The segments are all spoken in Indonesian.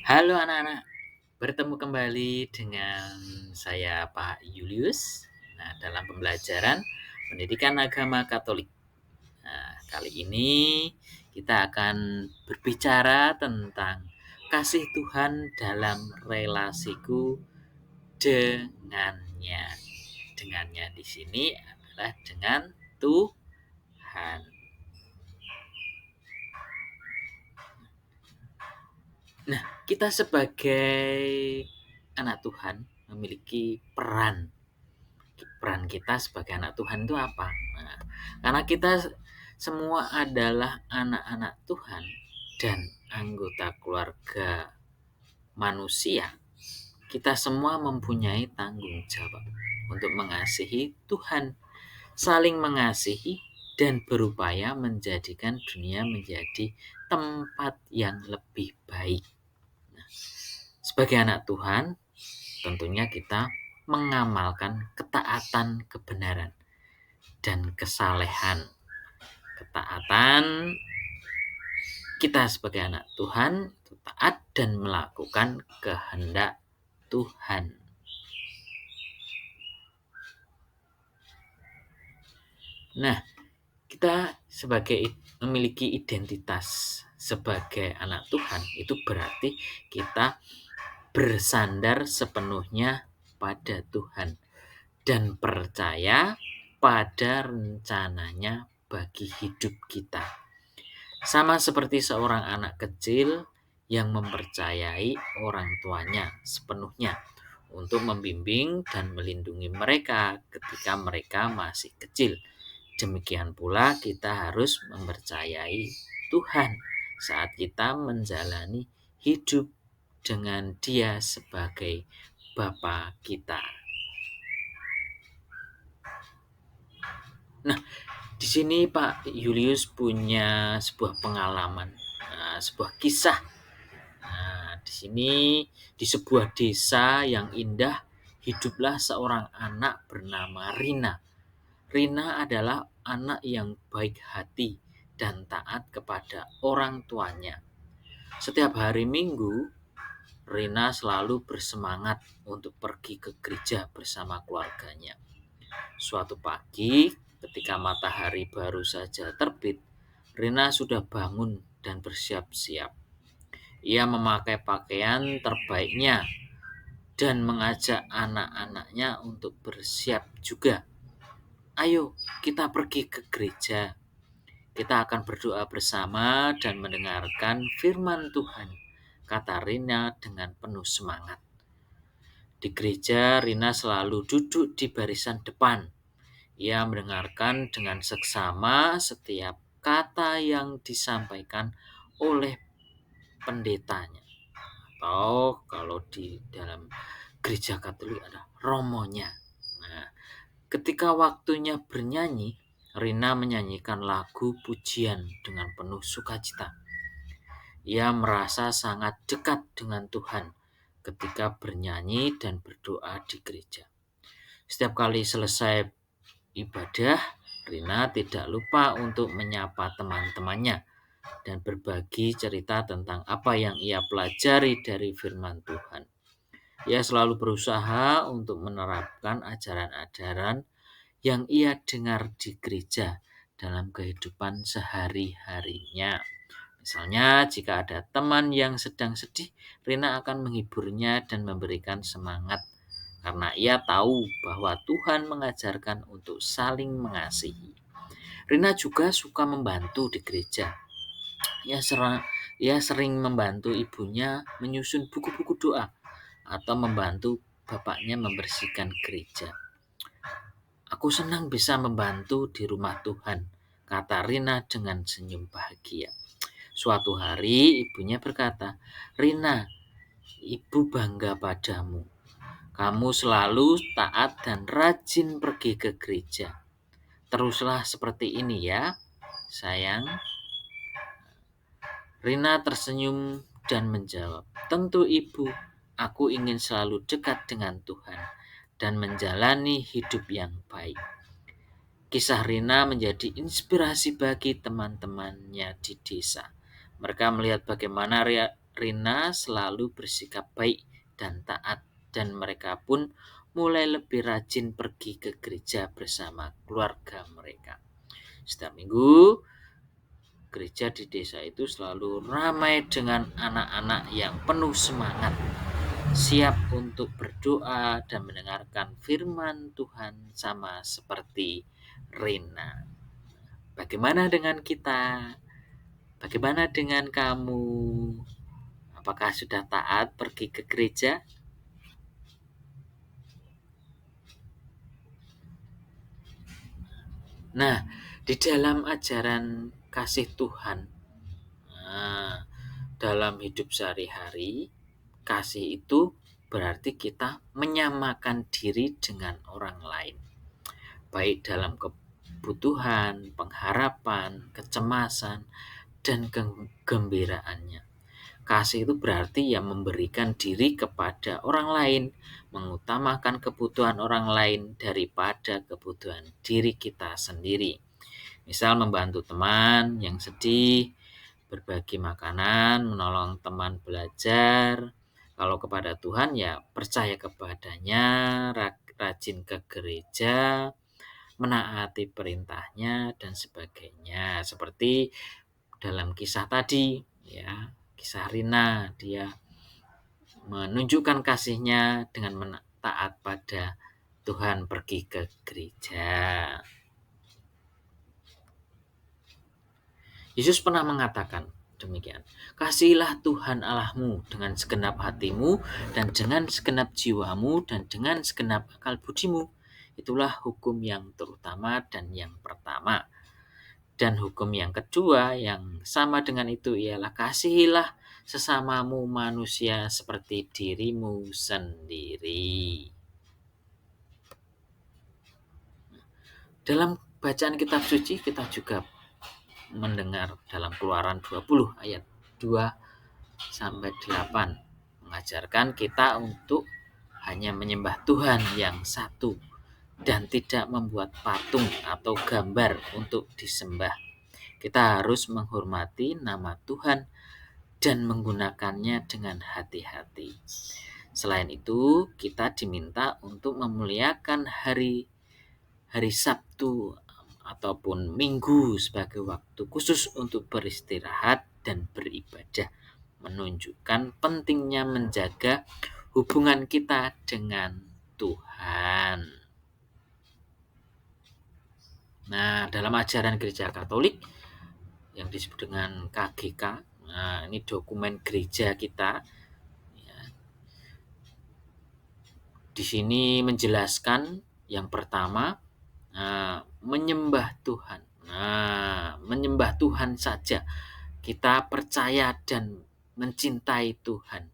Halo anak-anak, bertemu kembali dengan saya Pak Julius. Nah, dalam pembelajaran pendidikan agama Katolik. Nah, kali ini kita akan berbicara tentang kasih Tuhan dalam relasiku dengannya. Dengannya di sini adalah dengan Tuhan. Nah, kita sebagai anak Tuhan memiliki peran. Peran kita sebagai anak Tuhan itu apa? Nah, karena kita semua adalah anak-anak Tuhan dan anggota keluarga manusia, kita semua mempunyai tanggung jawab untuk mengasihi Tuhan, saling mengasihi dan berupaya menjadikan dunia menjadi tempat yang lebih baik. Nah, sebagai anak Tuhan, tentunya kita mengamalkan ketaatan, kebenaran, dan kesalehan. Ketaatan kita sebagai anak Tuhan itu taat dan melakukan kehendak Tuhan. Nah, kita memiliki identitas sebagai anak Tuhan, itu berarti kita bersandar sepenuhnya pada Tuhan dan percaya pada rencananya bagi hidup kita. Sama seperti seorang anak kecil yang mempercayai orang tuanya sepenuhnya untuk membimbing dan melindungi mereka ketika mereka masih kecil. Demikian pula kita harus mempercayai Tuhan saat kita menjalani hidup dengan Dia sebagai Bapa kita. Nah, di sini Pak Julius punya sebuah pengalaman, sebuah kisah. Nah, di sini di sebuah desa yang indah hiduplah seorang anak bernama Rina. Rina adalah anak yang baik hati dan taat kepada orang tuanya. Setiap hari Minggu, Rina selalu bersemangat untuk pergi ke gereja bersama keluarganya. Suatu pagi, ketika matahari baru saja terbit, Rina sudah bangun dan bersiap-siap. Ia memakai pakaian terbaiknya dan mengajak anak-anaknya untuk bersiap juga. Ayo, kita pergi ke gereja. Kita akan berdoa bersama dan mendengarkan firman Tuhan, kata Rina dengan penuh semangat. Di gereja, Rina selalu duduk di barisan depan. Ia mendengarkan dengan seksama setiap kata yang disampaikan oleh pendetanya. Atau kalau di dalam gereja Katolik ada romonya. Nah, ketika waktunya bernyanyi, Rina menyanyikan lagu pujian dengan penuh sukacita. Ia merasa sangat dekat dengan Tuhan ketika bernyanyi dan berdoa di gereja. Setiap kali selesai ibadah, Rina tidak lupa untuk menyapa teman-temannya dan berbagi cerita tentang apa yang ia pelajari dari firman Tuhan. Ia selalu berusaha untuk menerapkan ajaran-ajaran yang ia dengar di gereja dalam kehidupan sehari-harinya. Misalnya, jika ada teman yang sedang sedih, Rina akan menghiburnya dan memberikan semangat karena ia tahu bahwa Tuhan mengajarkan untuk saling mengasihi. Rina juga suka membantu di gereja. Ia sering membantu ibunya menyusun buku-buku doa atau membantu bapaknya membersihkan gereja. Aku senang bisa membantu di rumah Tuhan, kata Rina dengan senyum bahagia. Suatu hari ibunya berkata, Rina, ibu bangga padamu. Kamu selalu taat dan rajin pergi ke gereja. Teruslah seperti ini ya, sayang. Rina tersenyum dan menjawab, tentu ibu, aku ingin selalu dekat dengan Tuhan dan menjalani hidup yang baik. Kisah Rina menjadi inspirasi bagi teman-temannya di desa. Mereka melihat bagaimana Rina selalu bersikap baik dan taat, dan mereka pun mulai lebih rajin pergi ke gereja bersama keluarga mereka. Setiap minggu, gereja di desa itu selalu ramai dengan anak-anak yang penuh semangat, siap untuk berdoa dan mendengarkan firman Tuhan sama seperti Rina. Bagaimana dengan kita? Bagaimana dengan kamu? Apakah sudah taat pergi ke gereja? Nah, di dalam ajaran kasih Tuhan, dalam hidup sehari-hari, kasih itu berarti kita menyamakan diri dengan orang lain, baik dalam kebutuhan, pengharapan, kecemasan, dan kegembiraannya. Kasih itu berarti ya memberikan diri kepada orang lain, mengutamakan kebutuhan orang lain daripada kebutuhan diri kita sendiri. Misal membantu teman yang sedih, berbagi makanan, menolong teman belajar. Kalau kepada Tuhan ya percaya kepadanya, rajin ke gereja, menaati perintahnya dan sebagainya. Seperti dalam kisah tadi, ya, kisah Rina, dia menunjukkan kasihnya dengan taat pada Tuhan, pergi ke gereja. Yesus pernah mengatakan demikian, kasihilah Tuhan Allahmu dengan segenap hatimu dan dengan segenap jiwamu dan dengan segenap akal budimu. Itulah hukum yang terutama dan yang pertama. Dan hukum yang kedua yang sama dengan itu ialah kasihilah sesamamu manusia seperti dirimu sendiri. Dalam bacaan kitab suci kita juga mendengar dalam Keluaran 20 ayat 2-8 mengajarkan kita untuk hanya menyembah Tuhan yang satu dan tidak membuat patung atau gambar untuk disembah. Kita harus menghormati nama Tuhan dan menggunakannya dengan hati-hati. Selain itu, kita diminta untuk memuliakan hari Sabtu ataupun Minggu sebagai waktu khusus untuk beristirahat dan beribadah, menunjukkan pentingnya menjaga hubungan kita dengan Tuhan. Nah, dalam ajaran Gereja Katolik yang disebut dengan KGK, nah ini dokumen gereja kita, ya. Di sini menjelaskan yang pertama, menyembah Tuhan. Menyembah Tuhan saja. Kita percaya dan mencintai Tuhan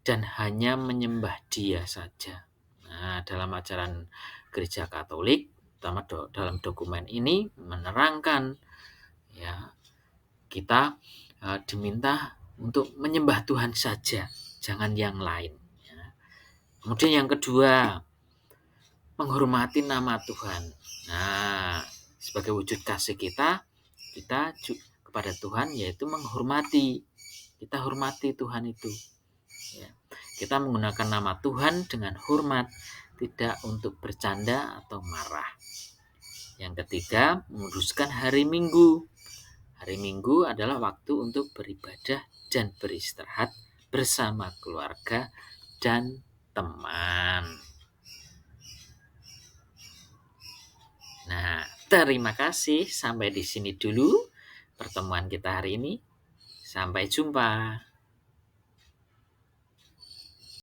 dan hanya menyembah Dia saja. Nah, dalam ajaran Gereja Katolik, terutama dalam dokumen ini menerangkan, ya, kita diminta untuk menyembah Tuhan saja, jangan yang lain. Ya. Kemudian yang kedua, menghormati nama Tuhan. Nah, sebagai wujud kasih kita kepada Tuhan yaitu menghormati. Kita hormati Tuhan itu. Ya. Kita menggunakan nama Tuhan dengan hormat, tidak untuk bercanda atau marah. Yang ketiga, menguduskan hari Minggu. Hari Minggu adalah waktu untuk beribadah dan beristirahat bersama keluarga dan teman. Nah, terima kasih. Sampai di sini dulu pertemuan kita hari ini. Sampai jumpa.